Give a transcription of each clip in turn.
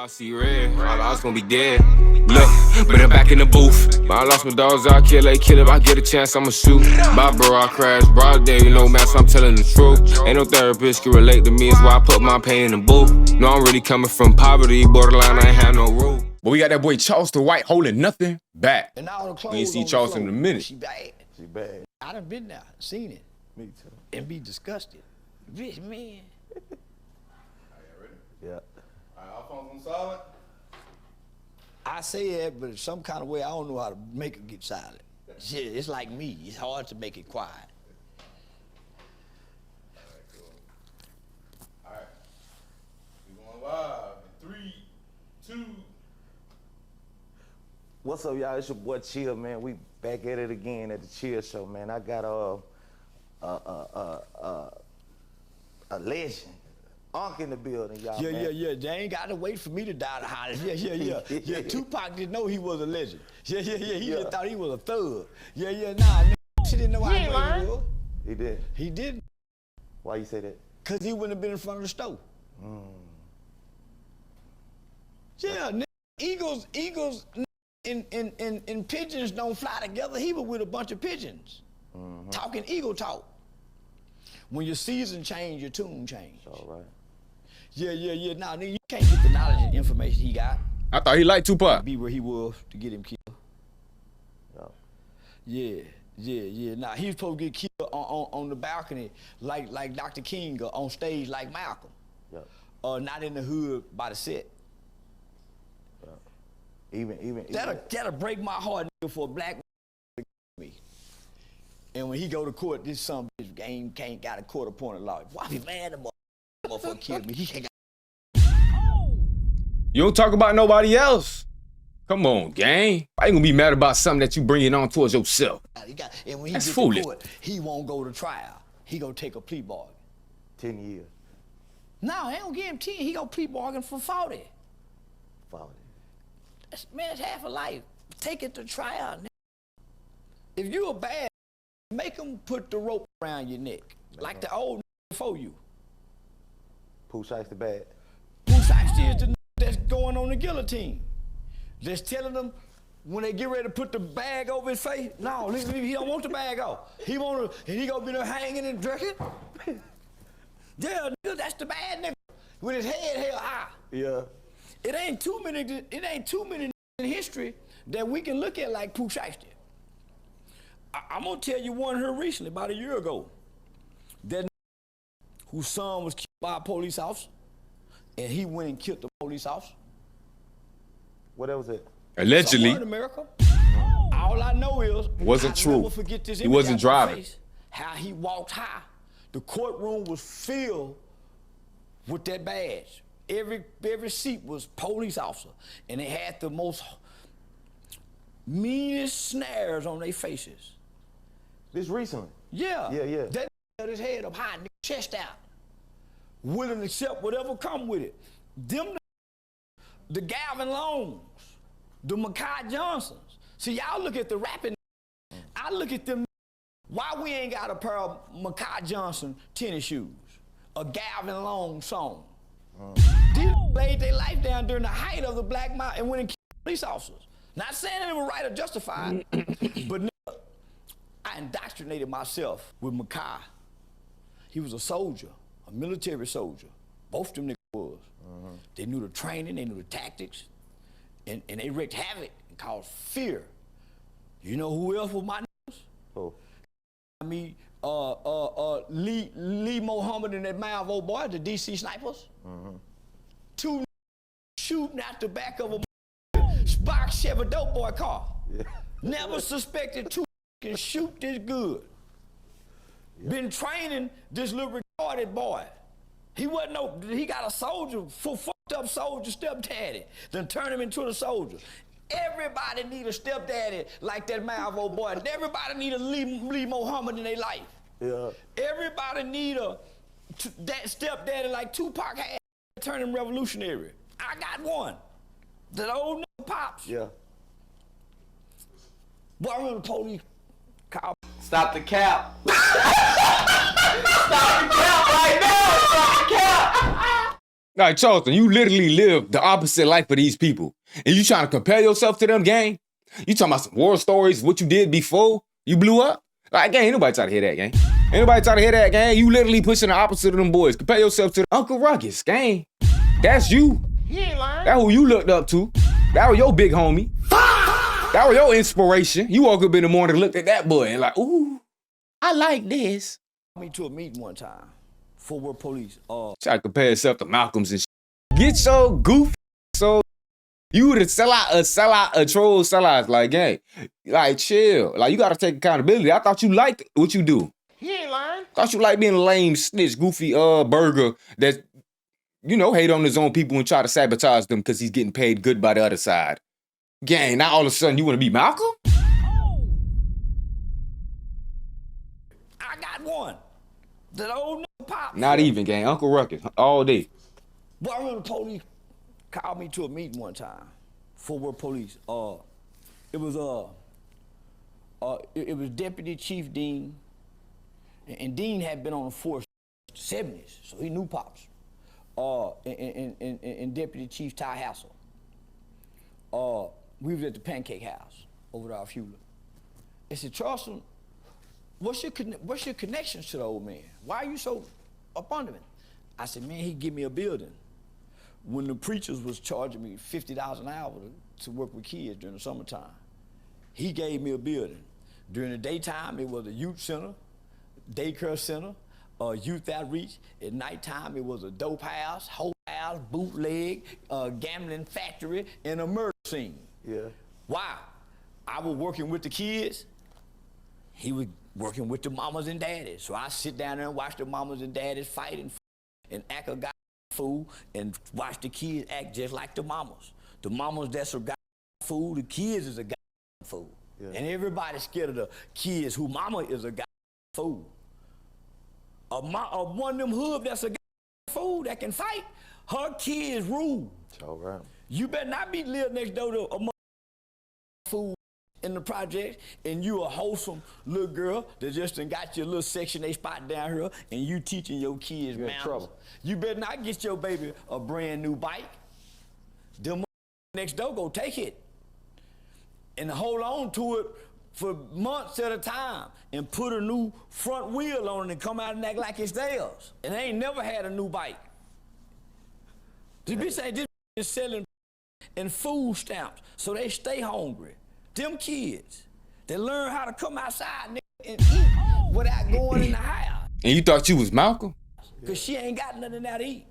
I see red, I was gonna be dead. Look, but I'm back in the booth. I lost my dogs, I'll kill a kid. If I get a chance, I'ma shoot. My bro, I crash, broad day, you know, man, so I'm telling the truth. Ain't no therapist can relate to me, it's why I put my pain in the booth. No, I'm really coming from poverty, borderline, I ain't have no rule. But we got that boy Charleston White holding nothing back. And all the clothes we ain't see Charleston in a minute. She bad. She bad. I done been there, seen it. Me too. And be disgusted. Bitch, man. Yeah. Alright, Alphonse on silent. I say it, but in some kind of way, I don't know how to make it get silent. Shit, it's like me. It's hard to make it quiet. Alright, cool. Alright. We going live in 3, 2. What's up, y'all? It's your boy Chill, man. We back at it again at the Chill Show, man. I got a legend. Unc in the building, y'all. Yeah. They ain't got to wait for me to die to holler. Yeah. Tupac didn't know he was a legend. Yeah. He just thought he was a thug. Yeah. Nah, she didn't know how great he was. He did? He didn't. Why you say that? Because he wouldn't have been in front of the stove. Yeah, eagles and pigeons don't fly together. He was with a bunch of pigeons. Talking eagle talk. When your season change, your tune change. All right. Yeah. Nah, nigga, you can't get the knowledge and information he got. I thought he liked Tupac. Be where he was to get him killed. Yeah. Nah, he was supposed to get killed on the balcony like Dr. King, or on stage like Malcolm. Not in the hood by the set. Even that'll break my heart, nigga, for a black man to kill me. And when he go to court, this son of a bitch game can't got a court-appointed lawyer. Why be mad at the motherfucker killed me? He ain't got. You don't talk about nobody else. Come on, gang. Why you gonna be mad about something that you bringing on towards yourself? And when he That's get foolish. to court, he won't go to trial. He gonna take a plea bargain. 10 years. No, they don't give him 10. He gonna plea bargain for 40. 40. Man, it's half a life. Take it to trial. If you a bad, make them put the rope around your neck, like the old before you. Pooh Shiesty bad. Pooh Shiesty is the that's going on the guillotine. Just telling them when they get ready to put the bag over his face, no, he don't want the bag off. He gonna be there hanging and drinking. Yeah, nigga, that's the bad nigga with his head held high. Yeah. It ain't too many in history that we can look at like Pooh Shiesty. I'm gonna tell you one here recently, about a year ago. That whose son was killed by a police officer, and he went and killed the police officer. What was it? Allegedly. Somewhere in America. All I know is wasn't true. Never forget this he wasn't driving. Face, how he walked high. The courtroom was filled with that badge. Every seat was police officer, and they had the most meanest snares on their faces. This recently? Yeah. That held his head up high, chest out, willing to accept whatever come with it. Them, the Galvin Longs, the Makai Johnsons. See, y'all look at the rapping. I look at them. Why we ain't got a pair of Makai Johnson tennis shoes? A Galvin Long song. These laid their life down during the height of the Black Mountain and went and killed police officers. Not saying they were right or justified, but I indoctrinated myself with Makai. He was a soldier, a military soldier. Both of them niggas was. They knew the training, they knew the tactics, and they wreaked havoc and caused fear. You know who else was my niggas? Oh. Lee Mohammed and that Malvo boy, the DC snipers. Two shooting out the back of a Spark Chevy dope boy car. Never suspected two can shoot this good. Been training this little retarded boy. He got a soldier, fucked up soldier stepdaddy, then turn him into a soldier. Everybody need a stepdaddy like that Malvo boy. Everybody need a Lee Mohammed in their life. Yeah. Everybody need that stepdaddy like Tupac had, turn him revolutionary. I got one. That old nigga Pops. Yeah. Boy, I remember the police called. Stop the cap. Stop the cap right now. Stop the cap. Like, Charleston, you literally live the opposite life of these people. And you trying to compare yourself to them, gang? You talking about some war stories, what you did before you blew up? Like, gang, ain't nobody try to hear that, gang. Ain't nobody try to hear that, gang. You literally pushing the opposite of them boys. Compare yourself to Uncle Ruckus, gang. That's you. He ain't lying. That's who you looked up to. That was your big homie. That was your inspiration. You woke up in the morning and looked at that boy and like, ooh, I like this. Me to a meeting one time. Fort Worth police. Try to compare yourself to Malcolm's and shit. Get so goofy. So you would sell out, a troll sellout. Like, gang, like, chill. Like, you gotta take accountability. I thought you liked what you do. He ain't lying. Thought you like being a lame, snitch, goofy burger that, you know, hate on his own people and try to sabotage them because he's getting paid good by the other side. Gang, now all of a sudden you want to be Malcolm? I got one. That old nigga pop. Not even, gang. Uncle Ruckus, all day. Boy, I remember the police called me to a meeting one time. Fort Worth police. It was Deputy Chief Dean, and Dean had been on the force in the 70s, so he knew Pops. And Deputy Chief Ty Hassel. We was at the Pancake House over there off Hewlett. They said, Charleston, what's your connections to the old man? Why are you so up under him? I said, man, he give me a building. When the preachers was charging me $50 an hour to work with kids during the summertime, he gave me a building. During the daytime, it was a youth center, daycare center, youth outreach. At nighttime, it was a dope house, whole house, bootleg, gambling factory, and a murder scene. Yeah. Wow. I was working with the kids. He was working with the mamas and daddies. So I sit down there and watch the mamas and daddies fight and act a guy fool and watch the kids act just like the mamas. The mamas that's a guy fool, the kids is a guy fool. Yeah. And everybody's scared of the kids who mama is a guy fool. One of them hood that's a guy fool that can fight, her kids rule. All right. You better not be living next door to a fool in the project, and you a wholesome little girl that just done got your little Section 8 spot down here, and you teaching your kids You're in manners. trouble. You better not get your baby a brand new bike. Them next door go take it and hold on to it for months at a time and put a new front wheel on it and come out and act like it's theirs. And they ain't never had a new bike. This bitch ain't just selling and food stamps so they stay hungry. Them kids, they learn how to come outside and eat without going in the house. And you thought you was Malcolm? Cause she ain't got nothing out to eat.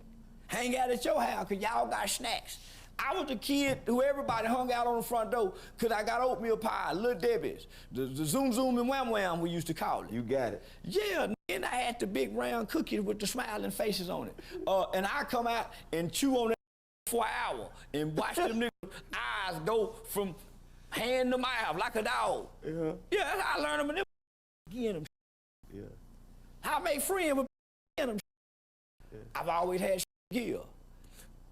Hang out at your house cause y'all got snacks. I was the kid who everybody hung out on the front door cause I got oatmeal pie, Little Debbie's, the Zoom Zoom and Wham Wham we used to call it. You got it. Yeah, and I had the big round cookies with the smiling faces on it. And I come out and chew on that for an hour and watch them niggas' eyes go from hand to mouth like a dog. Yeah. Yeah, that's how I learned them and them getting them. Yeah. How I make friends with them. Yeah. I've always had here.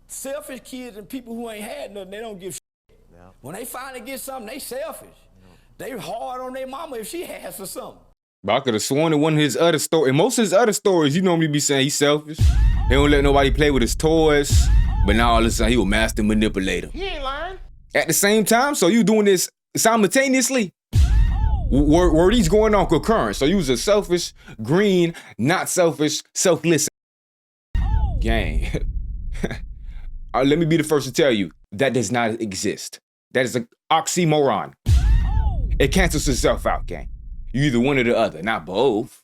Selfish kids and people who ain't had nothing, they don't give shit. Yeah. When they finally get something, they selfish. Yeah. They hard on their mama if she has for something. But I could have sworn in one of his other stories, and most of his other stories, you normally be saying he's selfish. He don't let nobody play with his toys, but now all of a sudden he a master manipulator. He ain't lying. At the same time, so you doing this simultaneously? Were these going on concurrent? So you was a selfish, green, not selfish, selfless gang. Let me be the first to tell you, that does not exist. That is an oxymoron. It cancels itself out, gang. You either one or the other, not both.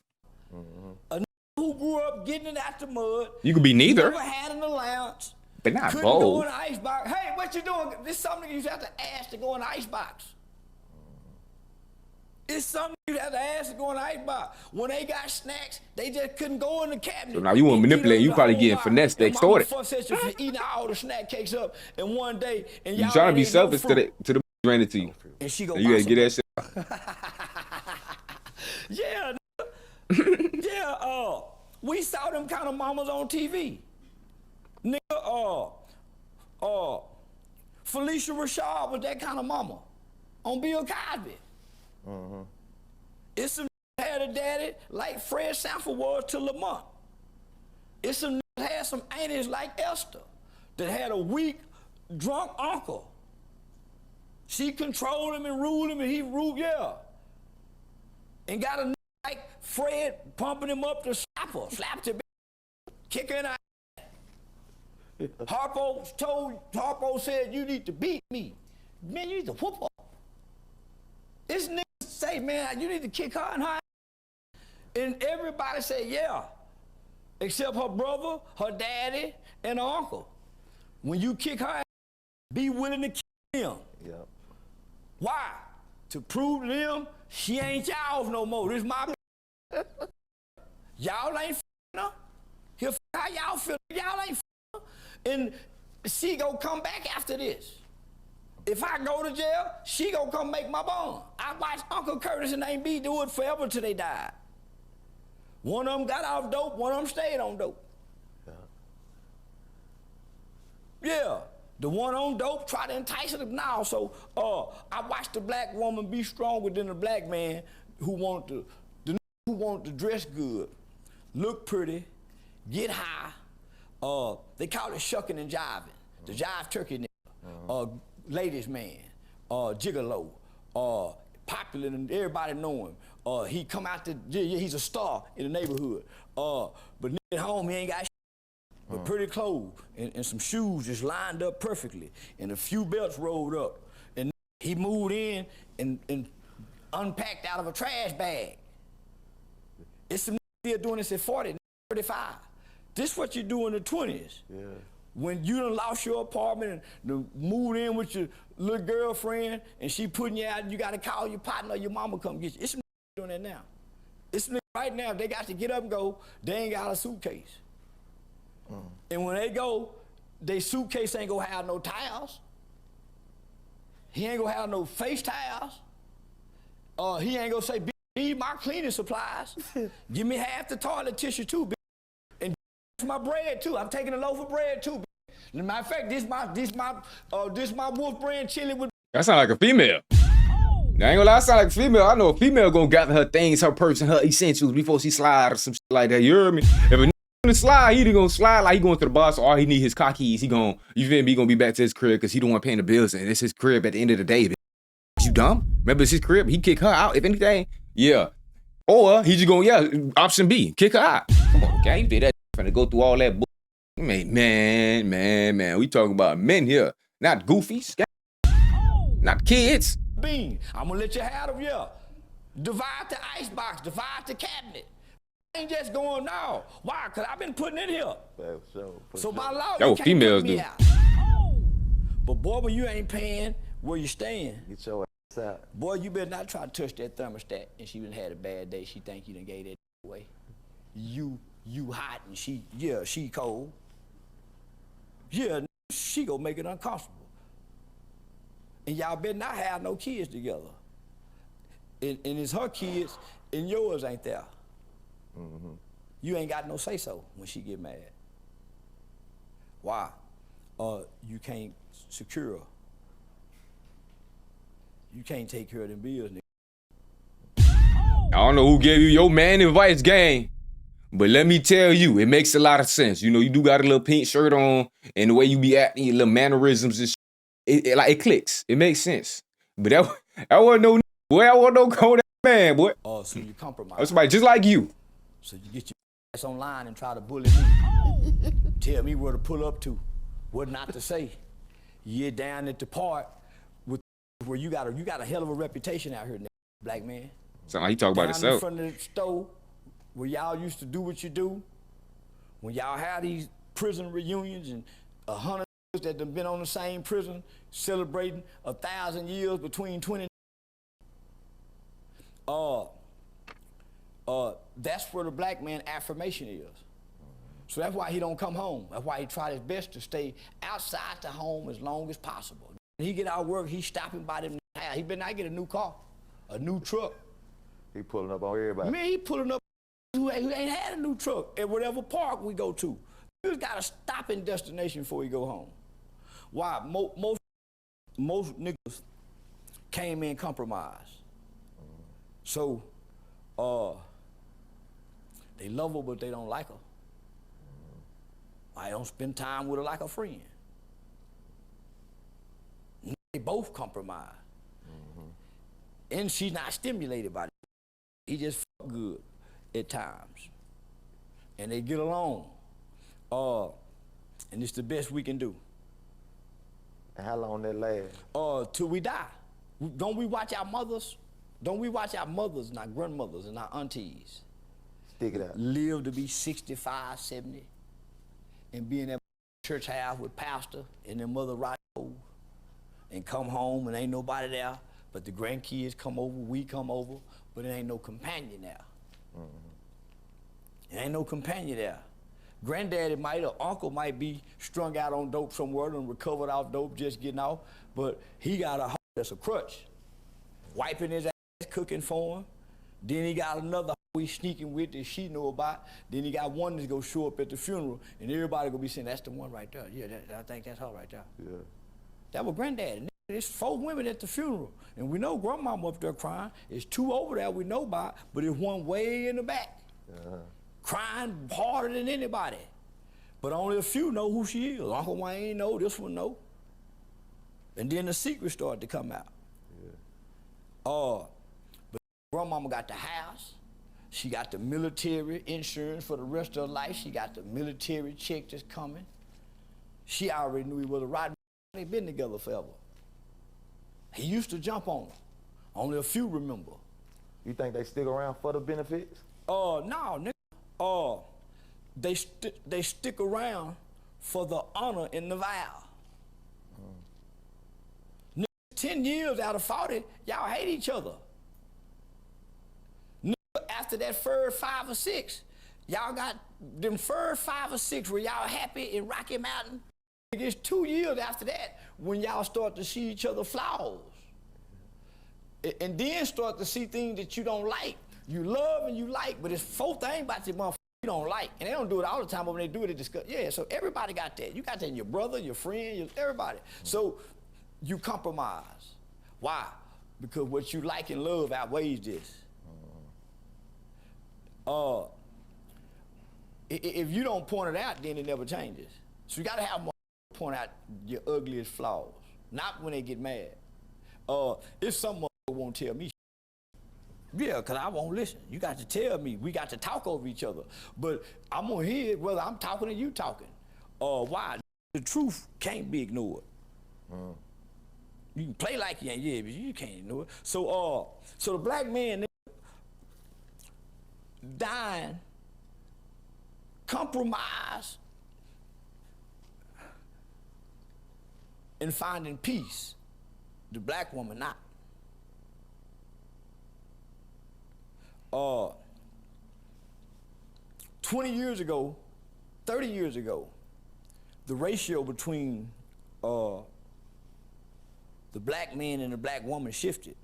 A who grew up getting it out the mud. You could be neither. Never had an allowance. But not couldn't go both. in the icebox. Hey, what you doing? This is something you have to ask to go in the icebox. It's something you have to ask to go in the icebox. When they got snacks, they just couldn't go in the cabinet. So now you want to manipulate, you probably getting finessed to extort it. Fuss at you for eating all the snack cakes up in one day. And y'all You trying to be ain't selfish no to the ran it to you. And she go You gotta get that shit. Yeah, yeah, we saw them kind of mamas on TV. Nigga, Felicia Rashad was that kind of mama on Bill Cosby. It's some had a daddy like Fred Sanford was to Lamont. It's some had some aunties like Esther that had a weak, drunk uncle. She controlled him and ruled him, and he ruled, yeah. And got a like Fred pumping him up to slap her, slapped her, kick her in the ass. Harpo said, you need to beat me. Man, you need to whoop her. This nigga say, man, you need to kick her in her ass. And everybody said, yeah. Except her brother, her daddy, and her uncle. When you kick her ass, be willing to kill him. Yep. Why? To prove to them she ain't y'all's no more. This my y'all ain't her. He'll how y'all feel. Y'all ain't her. And she gonna come back after this. If I go to jail, she gonna come make my bond. I watched Uncle Curtis and Aunt B do it forever till they died. One of them got off dope, one of them stayed on dope. Yeah. The one on dope tried to entice her now. So I watched the black woman be stronger than the black man who wanted to dress good, look pretty, get high. They call it shucking and jiving. The jive turkey nigga, ladies man, gigolo, popular and everybody know him. He come out he's a star in the neighborhood. But at home he ain't got but pretty clothes and some shoes just lined up perfectly and a few belts rolled up. And he moved in and unpacked out of a trash bag. It's some still doing this at 40, 35. This what you do in the 20s. Yeah. When you done lost your apartment and moved in with your little girlfriend and she putting you out and you gotta call your partner or your mama come get you. It's some doing that now. It's some right now, they got to get up and go, they ain't got a suitcase. And when they go, their suitcase ain't gonna have no towels. He ain't gonna have no face towels. He ain't gonna say, "Bitch, need my cleaning supplies. Give me half the toilet tissue too, bitch. And my bread too. I'm taking a loaf of bread too, bitch. As a matter of fact, this my wolf brand chili with." That sound like a female. Now, I ain't gonna lie, I sound like a female. I know a female gonna gather her things, her purse, and her essentials before she slide or some shit like that. You heard me? If a to slide, he either gonna slide like he going to the boss, or all he need his car keys. He gonna, you feel me? He gonna be back to his crib because he don't want paying the bills, and it's his crib at the end of the day. You dumb? Remember, it's his crib. He kick her out if anything. Yeah. Or he just gonna, yeah, option B, kick her out. Come on, okay, you did that. Finna go through all that. Man. We talking about men here, not goofies, not kids. Bean, I'm gonna let you have them. Yeah. Divide the icebox. Divide the cabinet. Ain't just going now. Why? Because I've been putting it here. So by law, you can't females put me do. out. But boy, when you ain't paying where you staying, Get your ass out. boy, you better not try to touch that thermostat. And she done had a bad day. She think you done gave that away. You hot and she cold. Yeah, she gonna make it uncomfortable. And y'all better not have no kids together. And it's her kids and yours ain't there. You ain't got no say-so when she get mad. Why? You can't secure her. You can't take care of them bills, nigga. I don't know who gave you your man advice, gang, but let me tell you, it makes a lot of sense. You know, you do got a little pink shirt on, and the way you be acting, your little mannerisms, and it clicks. It makes sense. But that wasn't no boy. I wasn't no cold man, boy. So you compromise. That's somebody just like you. So you get your ass online and try to bully me. Tell me where to pull up to, what not to say. You're down at the park with where you got a hell of a reputation out here, black man. Sound like he talk about down himself. in front of the store where y'all used to do what you do. When y'all had these prison reunions and 100 that have been on the same prison celebrating 1,000 years between 20. That's where the black man affirmation is. So that's why he don't come home. That's why he tried his best to stay outside the home as long as possible. When he get out of work, he's stopping by them. He better not get a new car, a new truck. He pulling up on everybody. Man, he pulling up who ain't had a new truck at whatever park we go to. He's got a stopping destination before he go home. Why? Most niggas came in compromised. So, they love her, but they don't like her. I don't spend time with her like a friend. They both compromise. And she's not stimulated by it. He just fuck good at times. And they get along. And it's the best we can do. And how long that last? Till we die. Don't we watch our mothers? Don't we watch our mothers and our grandmothers and our aunties Stick it out. live to be 65, 70, and be in that church house with pastor and their mother right and come home and ain't nobody there, but the grandkids come over, we come over, but it ain't no companion there. It ain't no companion there. Granddaddy might or uncle might be strung out on dope somewhere and recovered off dope, just getting off, but he got a hoe that's a crutch, wiping his ass, cooking for him. Then he got another hoe he's sneaking with that she know about. Then he got one that's gonna show up at the funeral, and everybody gonna be saying, that's the one right there. Yeah, I think that's her right there. Yeah. That was granddaddy. There's 4 women at the funeral, and we know grandmama up there crying. There's 2 over there we know about, but there's one way in the back, crying harder than anybody. But only a few know who she is. Uncle Wayne know, this one know. And then the secrets started to come out. But grandmama got the house. She got the military insurance for the rest of her life. She got the military check that's coming. She already knew he was a rotten. They been together forever. He used to jump on her. Only a few remember. You think they stick around for the benefits? No, nigga. They stick around for the honor and the vow. 10 years out of 40, y'all hate each other. After that first 5 or 6, y'all got them first 5 or 6 where y'all happy in Rocky Mountain. It's 2 years after that when y'all start to see each other flaws. And then start to see things that you don't like. You love and you like, but it's 4 things about your motherfucker you don't like. And they don't do it all the time, but when they do it, they discuss. Yeah, so everybody got that. You got that in your brother, your friend, everybody. So you compromise. Why? Because what you like and love outweighs this. If you don't point it out, then it never changes. So you gotta have more point out your ugliest flaws, not when they get mad. If someone won't tell me, yeah, because I won't listen. You got to tell me. We got to talk over each other. But I'm gonna hear it whether I'm talking or you talking. Why? The truth can't be ignored. You can play like you ain't, yeah, but you can't ignore it. So the black man dying, compromise, and finding peace. The black woman not. 20 years ago, 30 years ago, the ratio between the black man and the black woman shifted.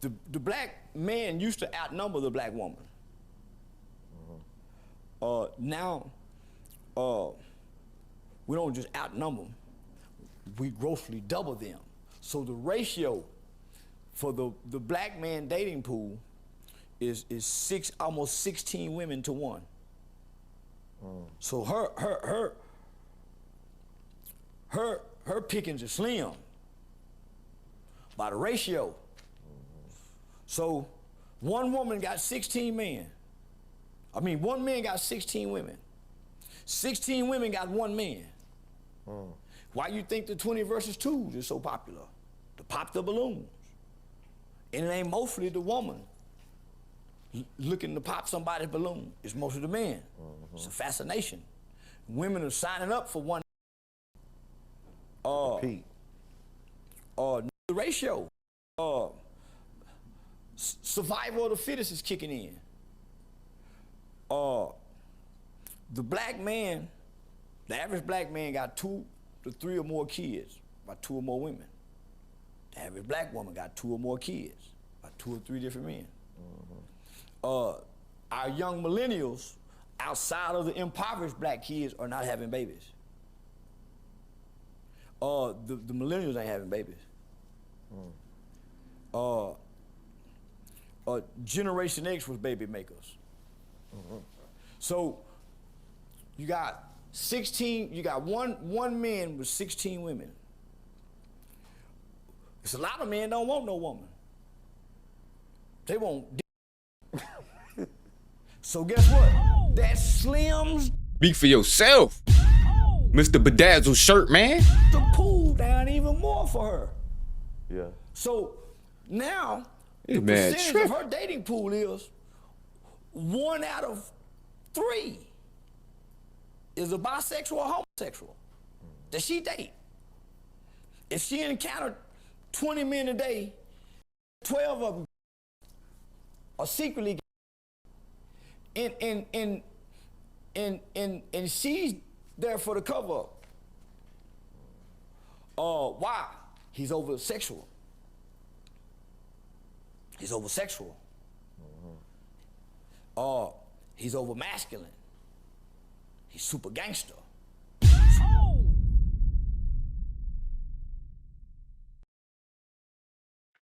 The black man used to outnumber the black woman. Now, we don't just outnumber them, we grossly double them. So the ratio for the black man dating pool is almost 16 women to 1. So her pickings are slim by the ratio. So one woman got 16 men. I mean, one man got 16 women. 16 women got 1 man. Why you think the 20 versus 2s is so popular? To pop the balloons. And it ain't mostly the woman looking to pop somebody's balloon. It's mostly the man. It's a fascination. Women are signing up for one. Pete. The ratio. Survival of the fittest is kicking in. The black man, the average black man got 2 to 3 or more kids by 2 or more women. The average black woman got 2 or more kids by 2 or 3 different men. Our young millennials, outside of the impoverished black kids, are not having babies. The millennials ain't having babies. Generation X was baby makers. So you got 16, you got one man with 16 women. There's a lot of men don't want no woman. They want So guess what? That Slim's Speak for yourself, Mr. Bedazzled Shirt Man. the Pooh down even more for her. Yeah. So now This the man percentage tripping. of her dating pool is 1 out of 3 is a bisexual or homosexual that she date. If she encountered 20 men a day, 12 of them are secretly gay. And she's there for the cover up. Why? He's over sexual. He's over sexual. He's over masculine. He's super gangster.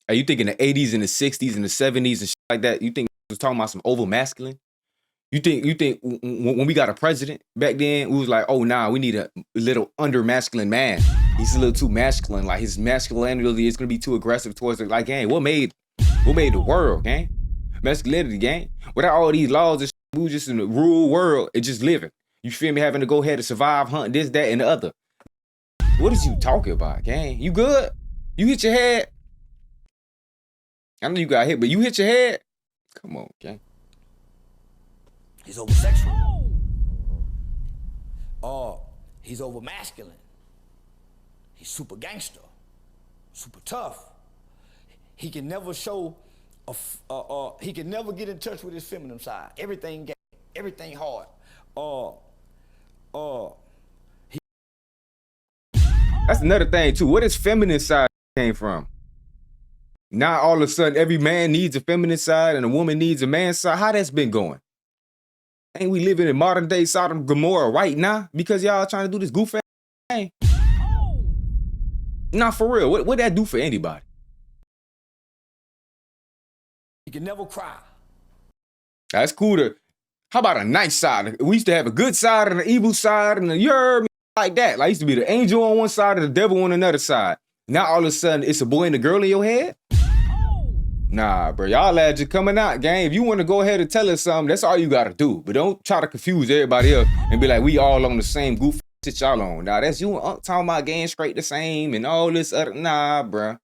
Are you think in the 80s and the 60s and the 70s and shit like that, you think was talking about some over masculine? You think when we got a president back then, we was like, oh nah, we need a little under masculine man. He's a little too masculine. Like his masculinity is gonna be too aggressive towards it. Like, gang, what made the world, gang? Masculinity, gang. Without all these laws and shit, we was just in a rural world and just living. You feel me? Having to go ahead and survive, hunt, this, that, and the other. What is you talking about, gang? You good? You hit your head? I know you got hit, but you hit your head? Come on, gang. He's over sexual. He's over masculine. He's super gangster, super tough. He can never show, he can never get in touch with his feminine side. Everything gay, everything hard. That's another thing too. Where does feminine side came from? Now all of a sudden every man needs a feminine side and a woman needs a man's side. How that's been going? Ain't we living in modern day Sodom and Gomorrah right now because y'all trying to do this goof ass thing? Nah, for real. What that do for anybody? He can never cry. That's cool to. How about a nice side? We used to have a good side and an evil side and you heard me like that. Like used to be the angel on one side and the devil on another side. Now all of a sudden it's a boy and a girl in your head? Nah, bro, y'all lads just coming out, gang. If you want to go ahead and tell us something, that's all you gotta do. But don't try to confuse everybody else and be like, we all on the same goof shit y'all on. Nah, that's you talking about getting straight the same and all this other. Nah, bro.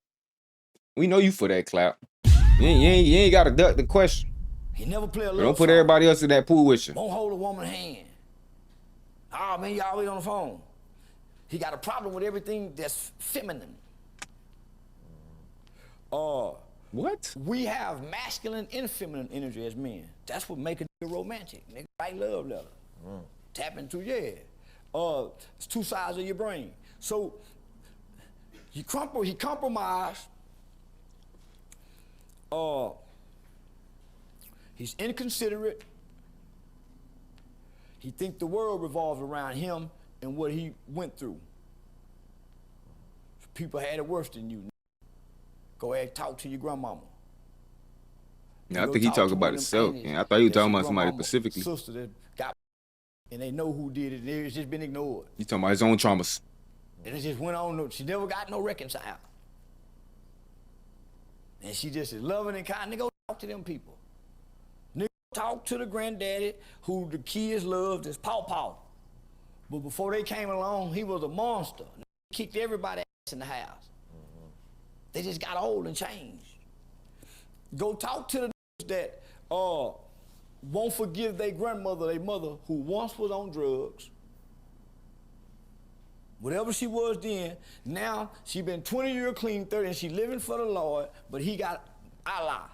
We know you for that clap. You ain't gotta duck the question. He never play a But little don't put song. everybody else in that pool with you. Won't hold a woman's hand. Oh man, you always on the phone. He got a problem with everything that's feminine. What? We have masculine and feminine energy as men. That's what make a nigga romantic. Nigga write love letter. Tap into, yeah. It's 2 sides of your brain. So he compromised. He's inconsiderate. He think the world revolves around him and what he went through. People had it worse than you. Go ahead and talk to your grandmama. Yeah, I Go think he talk talking to about one of them himself. aunties Yeah, I thought you were that's talking your about somebody grandmama, specifically. Sister that got, and they know who did it. And it's just been ignored. You talking about his own traumas. And it just went on. She never got no reconcile. And she just is loving and kind. Nigga, go talk to them people. Nigga, talk to the granddaddy who the kids loved as Paw Paw. But before they came along, he was a monster. He kicked everybody ass in the house. They just got old and changed. Go talk to the niggas that won't forgive their grandmother, their mother, who once was on drugs. Whatever she was then, now she been 20 years clean, 30, and she living for the Lord, but he got Allah.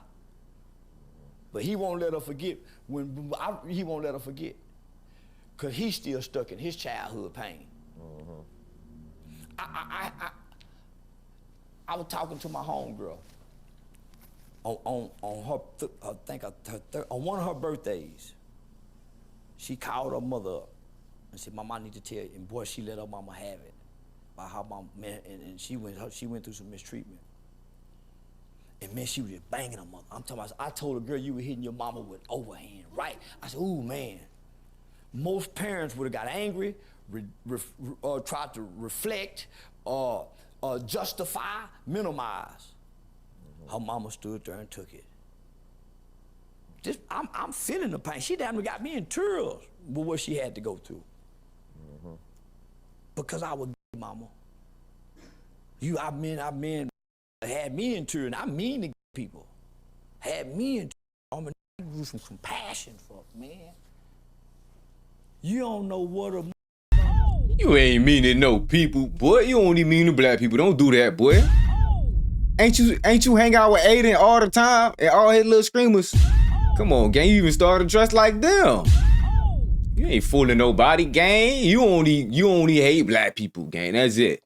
But he won't let her forget. He won't let her forget. Because he's still stuck in his childhood pain. I was talking to my homegirl on one of her birthdays. She called her mother up and said, "Mama, I need to tell you." And boy, she let her mama have it. By her mom, man, and she went through some mistreatment. And man, she was just banging her mother. I'm talking about, I told her, "Girl, you were hitting your mama with overhand, right?" I said, "Ooh, man." most parents would have got angry, tried to reflect, justify, minimize. Her mama stood there and took it. I'm feeling the pain. She damn near got me in tears with what she had to go through. Because I was mama. I've been had me in tears, and I mean the people. Had me in tears. I'm a nigga with some compassion for it, man. You don't know what a You ain't meaning no people, boy. You only mean the black people. Don't do that, boy. Ain't you hang out with Aiden all the time and all his little screamers? Come on, gang. You even started dressed like them. You ain't fooling nobody, gang. You only hate black people, gang. That's it.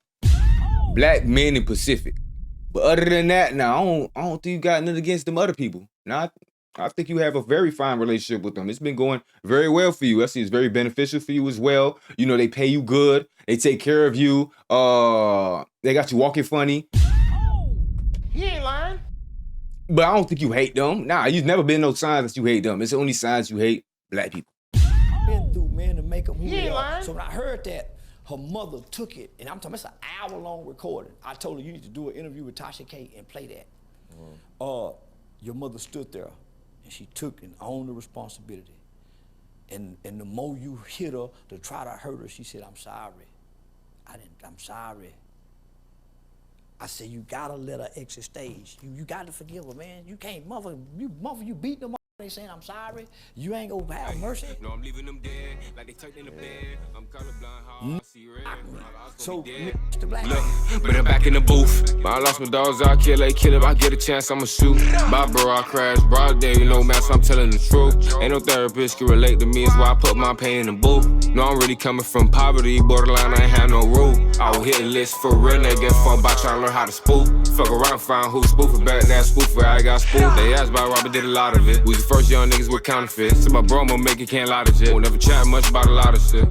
Black men in Pacific. But other than that, I don't think you got nothing against them other people. Nah, I think you have a very fine relationship with them. It's been going very well for you. I see it's very beneficial for you as well. You know, they pay you good. They take care of you. They got you walking funny. He ain't lying. But I don't think you hate them. Nah, you've never been no signs that you hate them. It's the only signs you hate black people. been through, man, to make them who He they ain't are. lying. So when I heard that, her mother took it, and I'm talking, it's an hour-long recording. I told her, you need to do an interview with Tasha K and play that. Your mother stood there, and she took and owned the responsibility. And the more you hit her to try to hurt her, she said, I'm sorry. I'm sorry. I said, you gotta let her exit stage. You gotta forgive her, man. You can't, you beat them. They saying I'm sorry. You ain't gonna have mercy. No, I'm leaving them dead, like they tucked in the bed. I'm colorblind, how I see red. So, Mr. Black. Look, but I'm back in the booth. I lost my dogs, I'll kill a kid. If I get a chance, I'ma shoot. Bye, bro, I crash. Broad day, you know, man, so I'm telling the truth. Ain't no therapist can relate to me, it's why I put my pain in the booth. No, I'm really coming from poverty, borderline, I ain't have no rule. I will hit a list for real, they get fun by trying to learn how to spoof. Fuck around, find who spoofing back, that spoof where I got spoofed. They asked about Robert, did a lot of it. We was the first young niggas with counterfeits. So my bro, I'ma make it, can't lie to shit. Won't never chat much about a lot of shit.